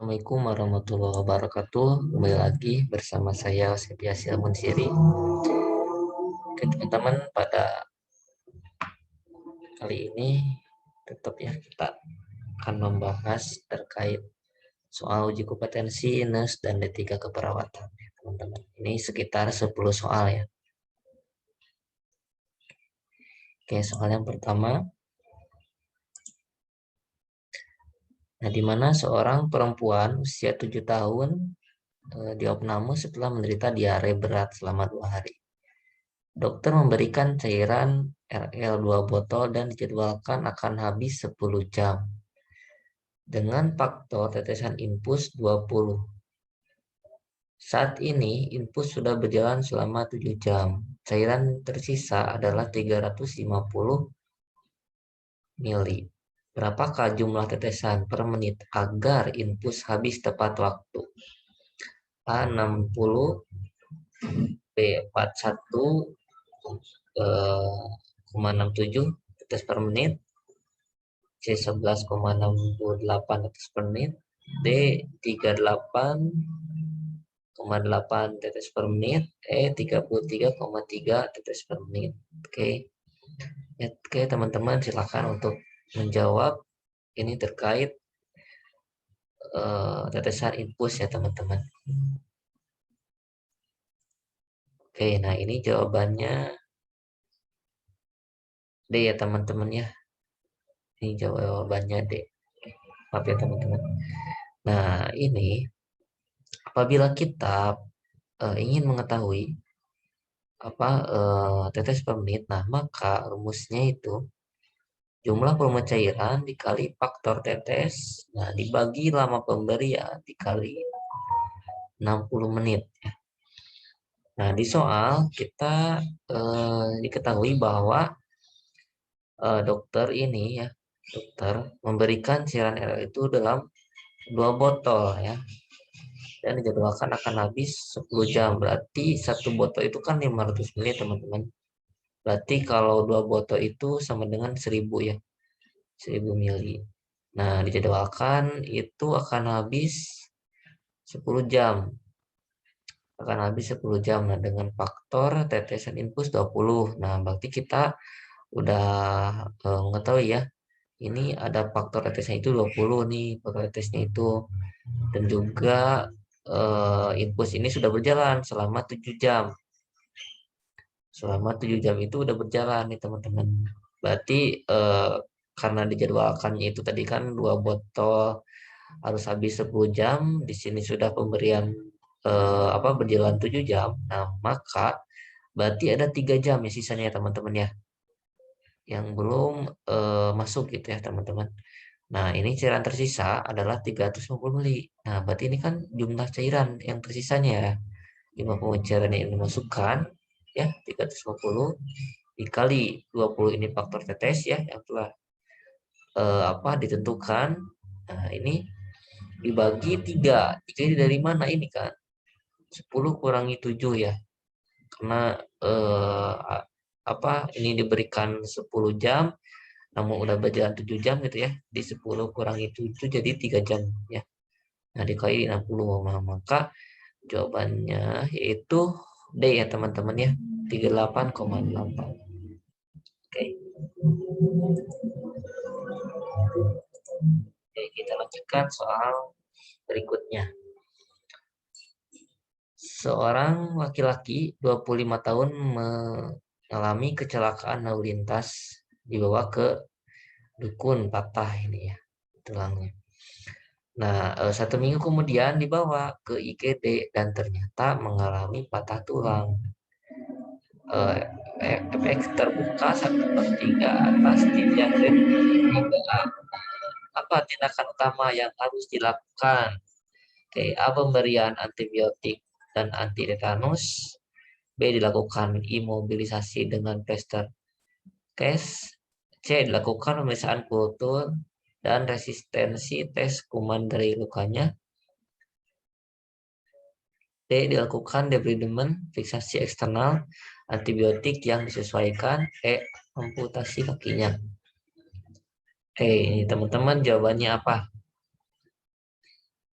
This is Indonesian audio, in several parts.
Assalamualaikum warahmatullahi wabarakatuh. Kembali lagi bersama saya Septiasia Munsiri. Oke teman-teman, pada kali ini tetap ya kita akan membahas terkait soal uji kompetensi nurse dan D3 keperawatan ya, teman-teman. Ini sekitar 10 soal ya. Oke, soal yang pertama. Nah, di mana seorang perempuan usia 7 tahun diopname setelah menderita diare berat selama 2 hari. Dokter memberikan cairan RL 2 botol dan dijadwalkan akan habis 10 jam. Dengan faktor tetesan infus 20. Saat ini infus sudah berjalan selama 7 jam. Cairan tersisa adalah 350 mili. Berapakah jumlah tetesan per menit agar infus habis tepat waktu? A 60, B 41, 67 tetes per menit, C 11,68 tetes per menit, D 38,8 tetes per menit, E 33,3 tetes per menit. Oke. Ya, oke teman-teman, silakan untuk menjawab. Ini terkait tetesan infus ya teman-teman. Oke, nah ini jawabannya D ya teman-teman ya. Ini jawabannya D. Maaf ya teman-teman. Nah, ini apabila kita ingin mengetahui tetes per menit, nah maka rumusnya itu jumlah volume cairan dikali faktor tetes, nah dibagi lama pemberian dikali 60 menit. Nah, di soal kita diketahui bahwa dokter ini ya, dokter memberikan cairan RL itu dalam 2 botol ya, dan dijadwalkan akan habis 10 jam. Berarti satu botol itu kan 500 ml teman-teman. Berarti kalau 2 botol itu sama dengan 1000 ya, 1000 mili. Nah, dijadwalkan itu akan habis 10 jam. Akan habis 10 jam. Nah, dengan faktor tetesan infus 20. Nah, berarti kita udah mengetahui ya. Ini ada faktor tetesnya itu 20 nih, faktor tetesnya itu. Dan juga infus ini sudah berjalan selama 7 jam. Selama 7 jam itu udah berjalan nih teman-teman. Berarti karena dijadwalkannya itu tadi kan 2 botol harus habis 10 jam, di sini sudah pemberian berjalan 7 jam. Nah, maka berarti ada 3 jam ya sisanya ya teman-teman ya. Yang belum masuk gitu ya teman-teman. Nah, ini cairan tersisa adalah 350 mili. Nah, berarti ini kan jumlah cairan yang tersisanya ya. Jumlah cairan yang dimasukkan ya 350 dikali 20, ini faktor tetes ya yang telah ditentukan. Nah, ini dibagi 3. Jadi dari mana ini kan? 10 kurangi 7 ya. Karena ini diberikan 10 jam namun udah berjalan 7 jam gitu ya. Di 10 kurangi 7 jadi 3 jam ya. Nah, dikali 60, maka jawabannya yaitu D ya teman-teman ya. 38,8. Oke. Oke, kita lanjutkan soal berikutnya. Seorang laki-laki 25 tahun mengalami kecelakaan lalu lintas, dibawa ke dukun patah ini ya tulangnya. Nah, 1 minggu kemudian dibawa ke IGD dan ternyata mengalami patah tulang. Efek terbuka 1/3 atas tindak dan apa tindakan utama yang harus dilakukan? Oke, A, pemberian antibiotik dan anti tetanus. B, dilakukan imobilisasi dengan plester cast. C, dilakukan pemeriksaan kultur dan resistensi tes kuman dari lukanya. D, dilakukan debridement, fiksasi eksternal, antibiotik yang disesuaikan. E, amputasi kakinya. Oke, ini teman-teman jawabannya apa?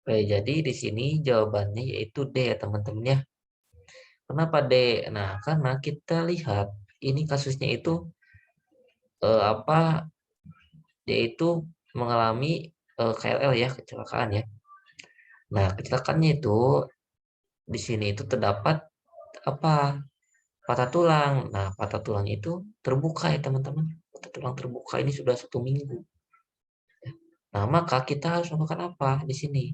Oke, jadi di sini jawabannya yaitu D ya teman-teman ya. Kenapa D? Nah, karena kita lihat ini kasusnya itu apa? Dia itu mengalami KLL ya, kecelakaan ya. Nah, kecelakaannya itu di sini itu terdapat apa? Patah tulang. Nah, patah tulang itu terbuka ya teman-teman. Patah tulang terbuka ini sudah 1 minggu. Nah, maka kita harus melakukan apa di sini?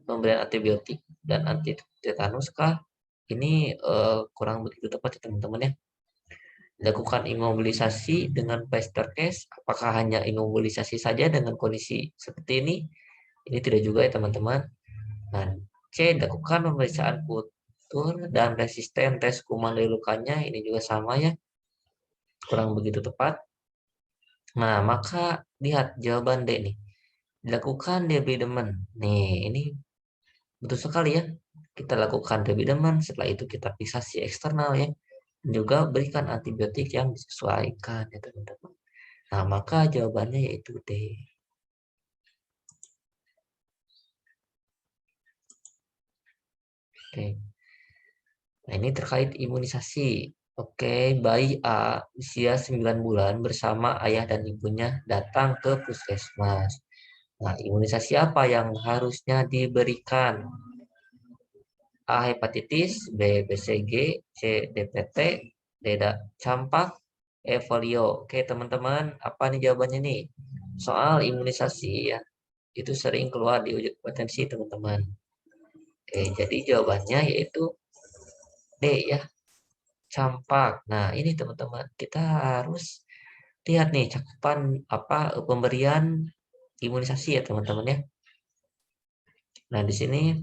Pemberian antibiotik dan anti tetanus kah? Ini kurang begitu tepat ya teman-teman ya. Dilakukan imobilisasi dengan plaster cast. Apakah hanya imobilisasi saja dengan kondisi seperti ini? Ini tidak juga ya teman-teman. Nah, C. Dilakukan pemeriksaan kultur dan resisten tes kuman dari lukanya. Ini juga sama ya. Kurang begitu tepat. Nah, maka lihat jawaban D nih. Dilakukan debridement. Nih, ini betul sekali ya. Kita lakukan debridement, setelah itu kita pisasi eksternal ya. Dan juga berikan antibiotik yang disesuaikan ya teman-teman. Nah, maka jawabannya yaitu D. Oke. Nah, ini terkait imunisasi. Oke, bayi A usia 9 bulan bersama ayah dan ibunya datang ke puskesmas. Nah, imunisasi apa yang harusnya diberikan? A. Hepatitis, B. BCG, C. DPT, D. Campak, E. Polio. Oke, teman-teman, apa nih jawabannya nih? Soal imunisasi ya, itu sering keluar di uji kompetensi, teman-teman. Oke, jadi jawabannya yaitu D ya, campak. Nah, ini teman-teman, kita harus lihat nih cakupan apa pemberian imunisasi ya, teman-teman ya. Nah, di sini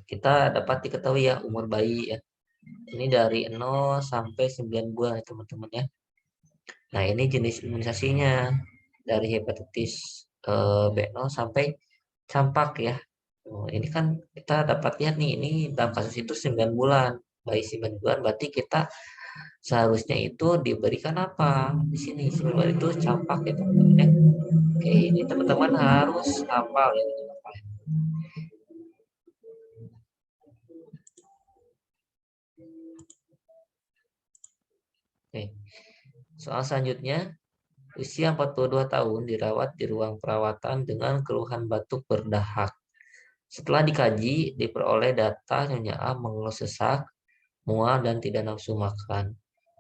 kita dapat diketahui ya umur bayi ya. Ini dari 0 sampai 9 bulan ya, teman-teman ya. Nah, ini jenis imunisasinya dari hepatitis B0 sampai campak ya. Oh, ini kan kita dapat lihat nih, ini dalam kasus itu 9 bulan. Bayi 9 bulan berarti kita seharusnya itu diberikan apa? Di sini 9 bulan itu campak ya teman-teman ya. Oke, ini teman-teman harus hafal ya. Oke. Soal selanjutnya, usia 42 tahun dirawat di ruang perawatan dengan keluhan batuk berdahak. Setelah dikaji, diperoleh data Nyonya A mengeluh sesak, mual, dan tidak nafsu makan.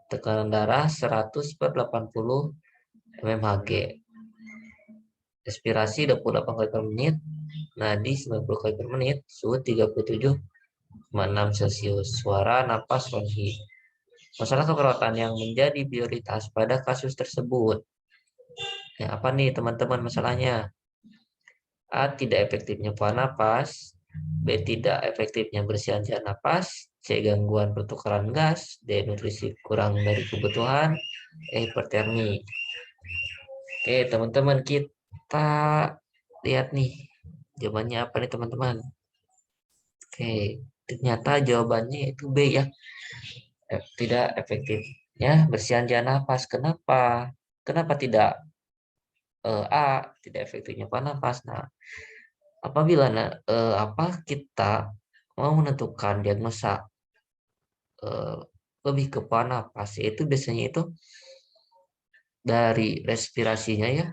Tekanan darah 100/80 mmHg. Respirasi 28 kali per menit, nadi 90 kali per menit, suhu 37,6 Celcius. Suara napas ronhi. Masalah keperawatan yang menjadi prioritas pada kasus tersebut. Ya, apa nih teman-teman masalahnya? A. Tidak efektifnya pola napas. B. Tidak efektifnya bersihan jalan napas. C. Gangguan pertukaran gas. D. Nutrisi kurang dari kebutuhan. E. Hipertermi. Oke teman-teman, kita lihat nih jawabannya apa nih teman-teman. Oke, ternyata jawabannya itu B ya. Tidak efektif ya bersihan jalan napas. Kenapa? Kenapa tidak A, tidak efektifnya napas? Nah, apabila kita mau menentukan diagnosa eh, lebih ke napas, itu biasanya itu dari respirasinya ya,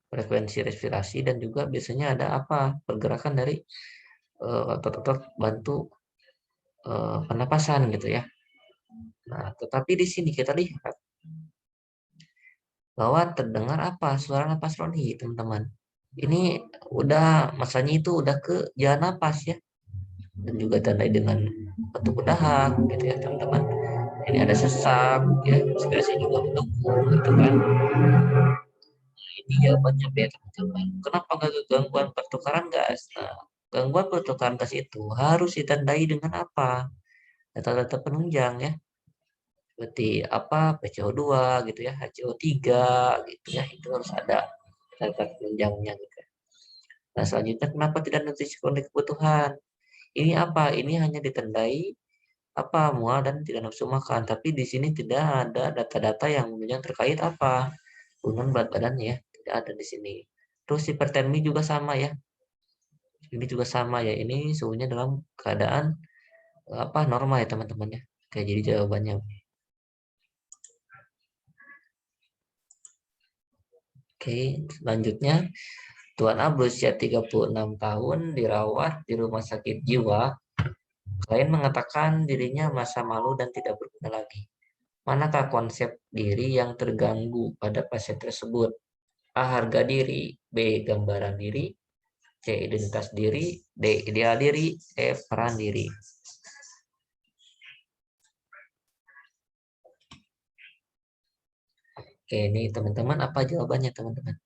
frekuensi respirasi, dan juga biasanya ada apa pergerakan dari otot-otot bantu pernapasan gitu ya. Nah, tetapi di sini kita lihat bahwa terdengar apa suara napas Roni, teman-teman. Ini udah masanya itu udah ke jalan napas ya, dan juga tandai dengan batuk berdahak gitu ya teman-teman. Ini ada sesak ya, respirasi juga mendukung gitu kan. Ini jawabannya B teman-teman. Kenapa nggak ke gangguan pertukaran gas? Nah, gangguan pertukaran gas itu harus ditandai dengan apa? Data-data penunjang ya, seperti apa PCO2 gitu ya, HCO3 gitu ya, itu harus ada data penunjangnya gitu. Nah, selanjutnya kenapa tidak nutrisi kronik kebutuhan? Ini apa? Ini hanya ditandai apa mual dan tidak nafsu makan, tapi di sini tidak ada data-data yang menunjang terkait apa penurunan berat badannya ya, tidak ada di sini. Terus hipertermi juga sama ya, Ini juga sama ya, ini suhunya dalam keadaan normal ya teman-teman ya. Oke, jadi jawabannya. Oke, selanjutnya Tuan A berusia 36 tahun dirawat di rumah sakit jiwa. Klien mengatakan dirinya masa malu dan tidak berguna lagi. Manakah konsep diri yang terganggu pada pasien tersebut? A. Harga diri, B. Gambaran diri, C. Identitas diri, D. Ideal diri, E. Peran diri. Oke, ini teman-teman apa jawabannya teman-teman?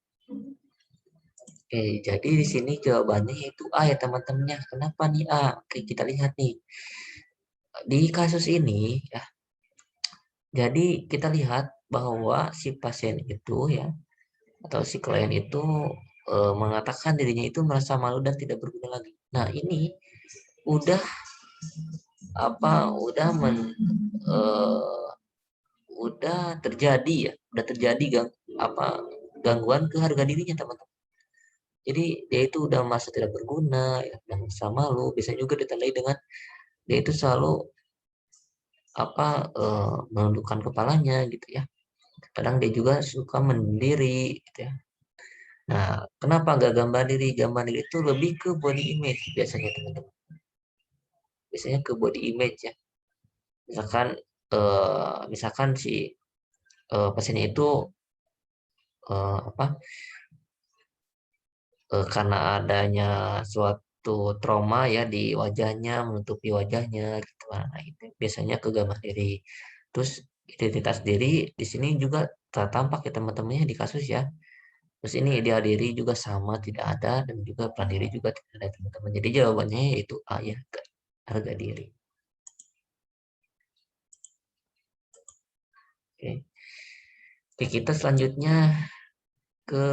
Oke, jadi di sini jawabannya itu A ya teman-temannya. Kenapa nih A? Oke, kita lihat nih. Di kasus ini ya, jadi kita lihat bahwa si pasien itu ya atau si klien itu mengatakan dirinya itu merasa malu dan tidak berguna lagi. Nah, ini udah udah eh, udah terjadi ya, udah terjadi gangguan ke harga dirinya teman-teman. Jadi dia itu udah merasa tidak berguna, ya, dan merasa malu. Bisa juga ditandai dengan dia itu selalu menundukkan kepalanya gitu ya. Kadang dia juga suka mendiri gitu ya. Nah, kenapa nggak gambar diri? Gambar diri itu lebih ke body image biasanya teman-teman. Biasanya ke body image ya. Misalkan misalkan si pasiennya itu eh, apa karena adanya suatu trauma ya di wajahnya, menutupi wajahnya gitu. Nah, itu biasanya ke gambar diri. Terus identitas diri di sini juga tertampak ya teman-temannya di kasus ya. Terus ini ideal diri juga sama tidak ada dan juga peran diri juga tidak ada teman-teman. Jadi jawabannya yaitu A ya, harga diri. Oke. Oke, kita selanjutnya ke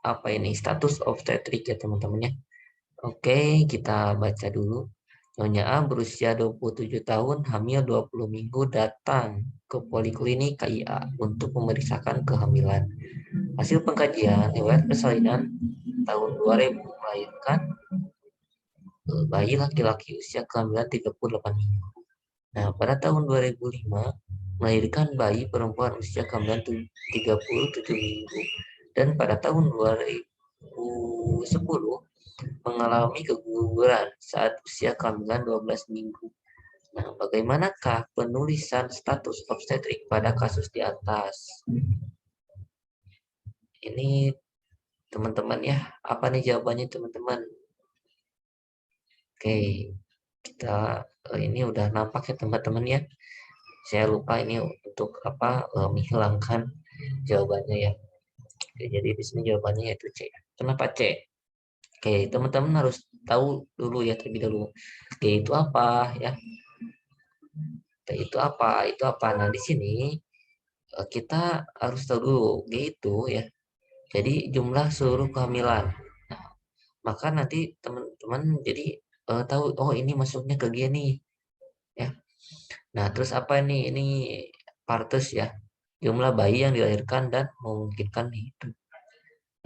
apa ini status obstetrik ya teman-teman ya. Oke, kita baca dulu. Nyonya A berusia 27 tahun, hamil 20 minggu, datang ke poliklinik KIA untuk memeriksakan kehamilan. Hasil pengkajian riwayat persalinan tahun 2000 melahirkan bayi laki-laki usia kehamilan 38 minggu. Nah, pada tahun 2005 melahirkan bayi perempuan usia kehamilan 37 minggu dan pada tahun 2010 mengalami keguguran saat usia kehamilan 12 minggu. Nah, bagaimanakah penulisan status obstetrik pada kasus di atas? Ini teman-teman ya, apa nih jawabannya teman-teman? Oke, kita ini udah nampak ya teman-teman ya. Saya lupa ini untuk menghilangkan jawabannya ya. Oke, jadi di sini jawabannya yaitu C. Kenapa C? Oke, teman-teman harus tahu dulu ya terlebih dahulu. Oke, itu apa ya? Itu apa? Itu apa? Nah, di sini kita harus tahu dulu G itu ya. Jadi jumlah seluruh kehamilan. Nah, maka nanti teman-teman jadi tahu oh ini masuknya ke G nih ya. Nah, terus apa nih? Ini partus ya. Jumlah bayi yang dilahirkan dan memungkinkan hidup.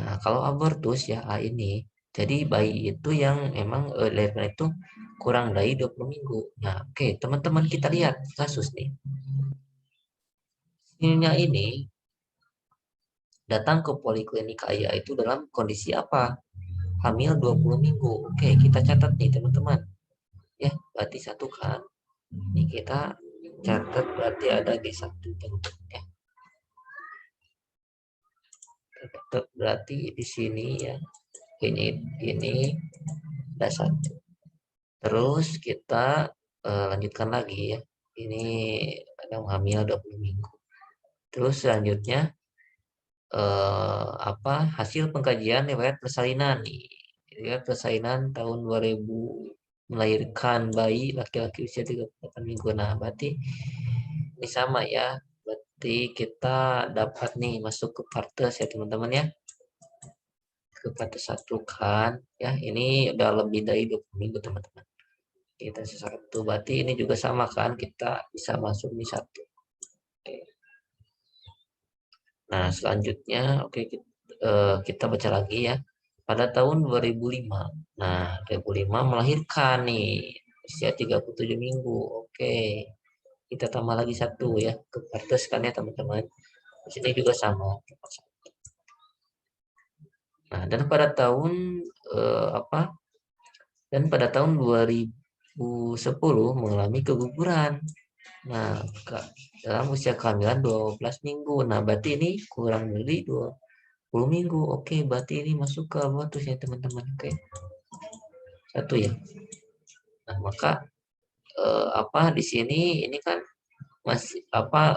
Nah, kalau abortus ya A ini. Jadi bayi itu yang memang dilahirkan itu kurang dari 20 minggu. Nah, oke, teman-teman kita lihat kasus nih. Ini datang ke poliklinik ayah itu dalam kondisi apa? Hamil 20 minggu. Oke, kita catat nih teman-teman. Ya, berarti satu kan. Ini kita catat berarti ada G1 ya. Tetap berarti di sini ya. Ini ada satu. Terus kita lanjutkan lagi ya. Ini ada hamil 20 minggu. Terus selanjutnya hasil pengkajian riwayat persalinan nih. Riwayat persalinan tahun 2000 melahirkan bayi laki-laki usia 38 minggu. Nah, berarti ini sama ya. Berarti kita dapat nih masuk ke partes ya teman-teman ya. Ke partes satu kan. Ya, ini udah lebih dari 20 minggu teman-teman. Kita satu. Berarti ini juga sama kan. Kita bisa masuk di satu. Oke. Nah, selanjutnya oke kita baca lagi ya. pada tahun 2005. Nah, 2005 melahirkan nih usia 37 minggu. Oke. Kita tambah lagi satu ya ke partes kan ya teman-teman. Di sini juga sama. Nah, dan pada tahun apa? Dan pada tahun 2010 mengalami keguguran. Nah, dalam usia kehamilan 12 minggu. Nah, berarti ini kurang dari 20 minggu. Oke, berarti ini masuk ke abortus ya teman-teman. Oke. Satu ya. Nah, maka apa di sini ini kan masih apa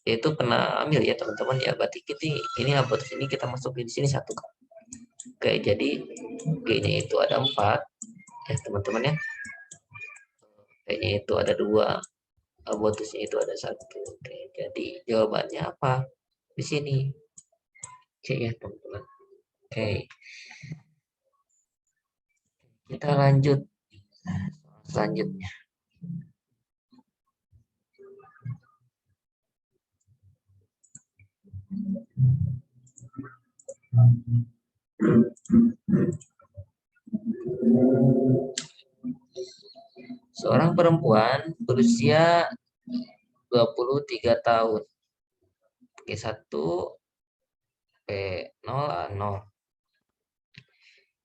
itu kena ambil ya teman-teman ya, berarti kita ini abortus ini kita masukin di sini satu kan. Oke, jadi G-nya itu ada 4 ya teman-teman ya, T-nya itu ada 2, abortusnya itu ada 1. Oke, jadi jawabannya apa di sini? C ya teman-teman. Oke, kita lanjut selanjutnya. Seorang perempuan berusia 23 tahun. G1 P0A0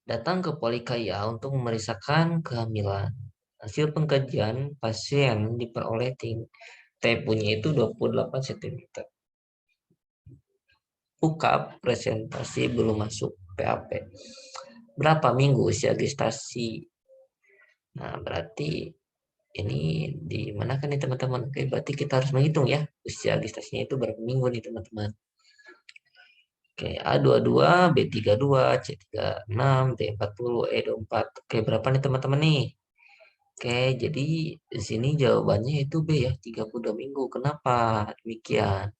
datang ke Polikaya untuk memeriksakan kehamilan. Hasil pengkajian pasien diperoleh TPU-nya itu 28 cm. UKAP presentasi belum masuk PAP. Berapa minggu usia gestasi? Nah, berarti ini di mana kan nih teman-teman? Oke, berarti kita harus menghitung ya usia gestasinya itu berapa minggu nih teman-teman. Oke, A22, B32, C36, D40, E24. Oke, berapa nih teman-teman nih? Oke, jadi di sini jawabannya itu B ya, 32 minggu. Kenapa demikian?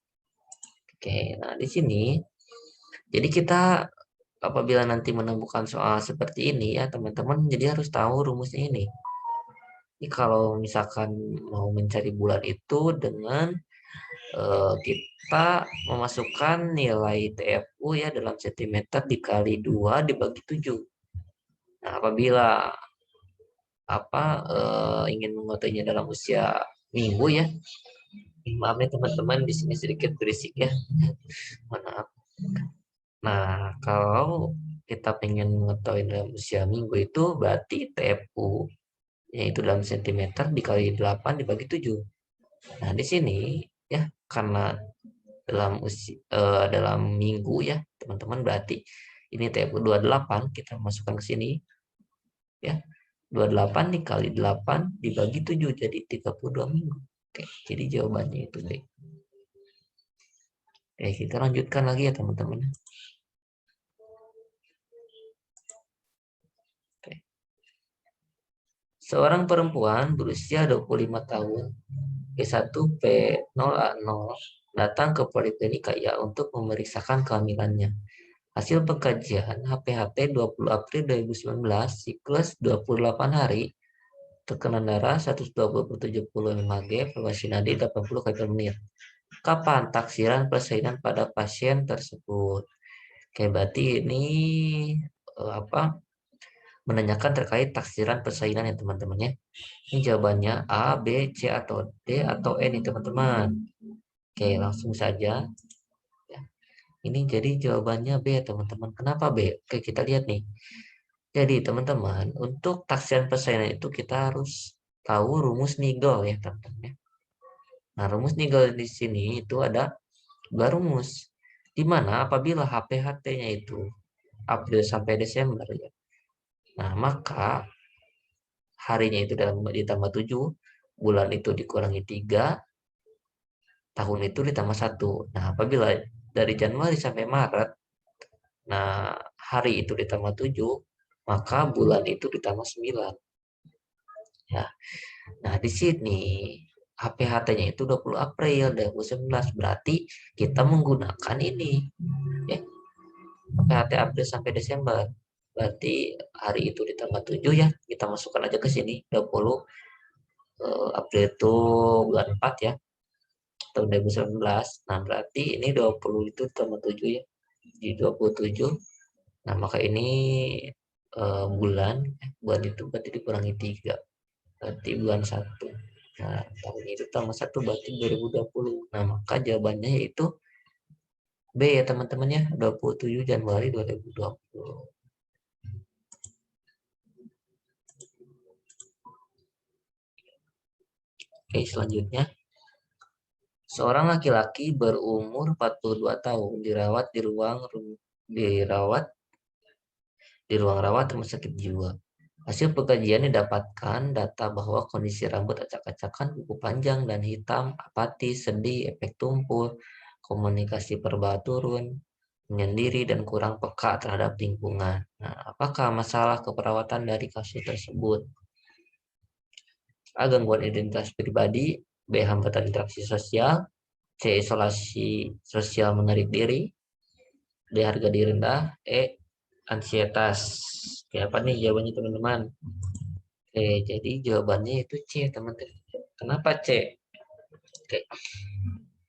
Oke, nah di sini jadi kita apabila nanti menemukan soal seperti ini ya teman-teman, jadi harus tahu rumusnya ini. Ini kalau misalkan mau mencari bulan itu dengan kita memasukkan nilai TFU ya dalam sentimeter dikali 2 dibagi 7. Nah, apabila ingin mengetahuinya dalam usia minggu ya. Maaf nih teman-teman, di sini sedikit berisik ya. Maaf. Nah, kalau kita pengen mengetahui dalam usia minggu itu berarti TFU yaitu dalam sentimeter dikali 8 dibagi 7. Nah, di sini ya karena dalam minggu ya, teman-teman, berarti ini TFU 28 kita masukkan ke sini ya. 28 dikali 8 dibagi 7 jadi 32 minggu. Oke, jadi jawabannya itu B. Oke, kita lanjutkan lagi ya teman-teman. Oke. Seorang perempuan berusia 25 tahun, G1P0A0, datang ke Poliklinik KIA untuk memeriksakan kehamilannya. Hasil pengkajian HPHT 20 April 2019, siklus 28 hari, tekanan darah 120/70 mmHg, frekuensi nadi 80 kali per menit. Kapan taksiran persalinan pada pasien tersebut? Oke, berarti ini menanyakan terkait taksiran persalinan ya teman-teman ya. Ini jawabannya A, B, C atau D atau E nih teman-teman. Oke, langsung saja. Ya. Ini jadi jawabannya B ya teman-teman. Kenapa B? Oke, kita lihat nih. Jadi teman-teman, untuk taksiran persalinan itu kita harus tahu rumus Nigel ya teman-teman ya. Nah, rumus Nigel di sini itu ada 2 rumus. Di mana apabila HPHT-nya itu April sampai Desember ya. Nah, maka harinya itu ditambah 7, bulan itu dikurangi 3, tahun itu ditambah 1. Nah, apabila dari Januari sampai Maret, nah hari itu ditambah 7, maka bulan itu ditambah 9. Ya. Nah, di sini HPHT-nya itu 20 April 2019, berarti kita menggunakan ini. Ya. HPHT April sampai Desember. Berarti hari itu ditambah 7 ya. Kita masukkan aja ke sini 20 April itu bulan 4 ya. Tahun 2019. Nah, berarti ini 20 itu ditambah 7 ya. Jadi 27 Nah, maka ini bulan itu berarti dikurangi 3, berarti bulan 1. Nah, tahun itu tambah 1 berarti 2020. Nah, maka jawabannya yaitu B ya teman-teman ya, 27 Januari 2020. Oke, selanjutnya. Seorang laki-laki berumur 42 tahun dirawat di ruang rawat rumah sakit jiwa. Hasil pengkajian didapatkan data bahwa kondisi rambut acak-acakan, kuku panjang dan hitam, apatis, sedih, efek tumpul, komunikasi verbal turun, menyendiri, dan kurang peka terhadap lingkungan. Nah, apakah masalah keperawatan dari kasus tersebut? A. Gangguan identitas pribadi. B. Hambatan interaksi sosial. C. Isolasi sosial menarik diri. D. Harga diri rendah. E. Ansietas. Oke, apa nih jawabannya teman-teman? Oke, jadi jawabannya itu C, teman-teman. Kenapa C? Oke,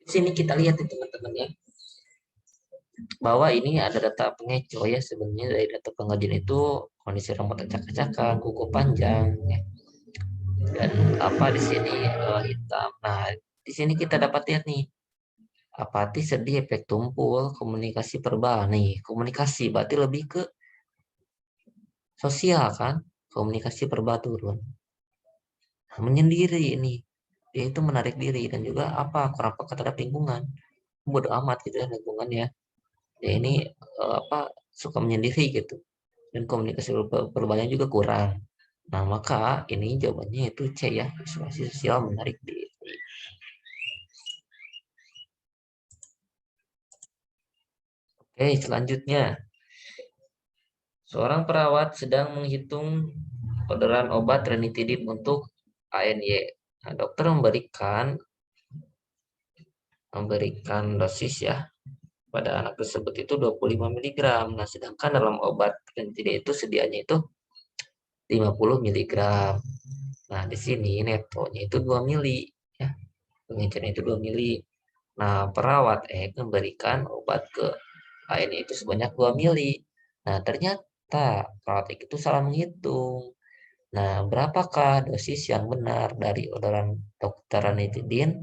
di sini kita lihat nih teman-teman ya, bahwa ini ada data pengecoh ya, sebenarnya dari data pengajian itu kondisi rambut acak-acakan, kuku panjang, ya. Dan apa di sini hitam. Nah, di sini kita dapat lihat nih, apatis, sedih, efek tumpul, komunikasi verbal nih, komunikasi berarti lebih ke sosial kan, komunikasi verbal turun. Nah, menyendiri ini, dia itu menarik diri dan juga apa kurang peka terhadap lingkungan, bodo amat gitu ya lingkungan ya. Ya ini apa suka menyendiri gitu dan komunikasi verbalnya juga kurang. Nah, maka ini jawabannya itu C ya, isolasi sosial menarik diri. Oke, selanjutnya. Seorang perawat sedang menghitung orderan obat ranitidin untuk ANY. Nah, dokter memberikan dosis ya pada anak tersebut itu 25 miligram. Nah, sedangkan dalam obat ranitidin itu sedianya itu 50 miligram. Nah, di sini netonya itu 2 mili ya. Pengecernya itu 2 mili. Nah, perawat memberikan obat ke ANY itu sebanyak 2 mili. Nah, ternyata perawat itu salah menghitung. Nah, berapakah dosis yang benar dari orderan dokter ranitidin?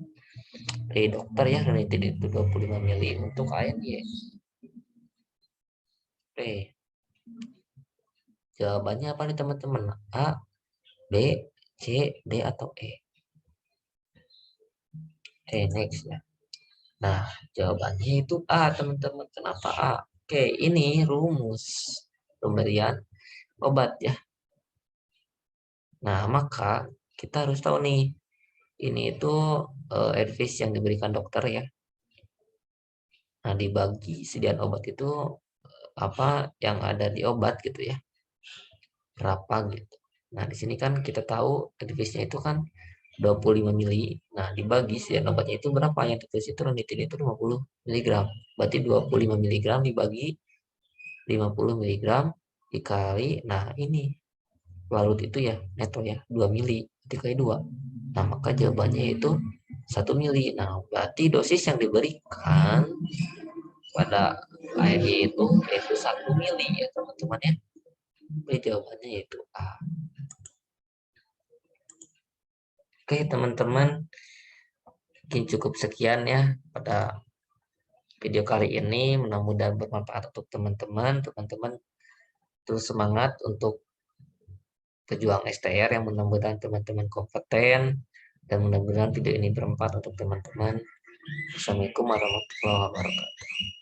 Dari dokter ya, ranitidin itu 25 mili untuk ANY. Oke, jawabannya apa nih teman-teman? A, B, C, D, atau E? Oke, next ya. Nah, jawabannya itu A, teman-teman. Kenapa A? Oke, ini rumus pemberian obat ya. Nah, maka kita harus tahu nih, ini itu advice yang diberikan dokter ya. Nah, dibagi sediaan obat itu apa yang ada di obat gitu ya. Berapa gitu. Nah, di sini kan kita tahu advice-nya itu kan 25 mili. Nah, dibagi sediaan obatnya itu berapa? Yang tertulis itu ranitidin itu 50 miligram. Berarti 25 miligram dibagi 50 miligram dikali, nah ini larut itu ya neto ya 2 mili dikali 2. Nah, maka jawabannya itu 1 mili. Nah, berarti dosis yang diberikan pada ARY itu 1 mili ya teman-teman ya. Jadi jawabannya itu A. Oke teman-teman, mungkin cukup sekian ya pada video kali ini. Mudah-mudahan bermanfaat untuk teman-teman. Teman-teman terus semangat untuk pejuang STR yang mudah-mudahan teman-teman kompeten dan mudah-mudahan video ini bermanfaat untuk teman-teman. Assalamualaikum warahmatullahi wabarakatuh.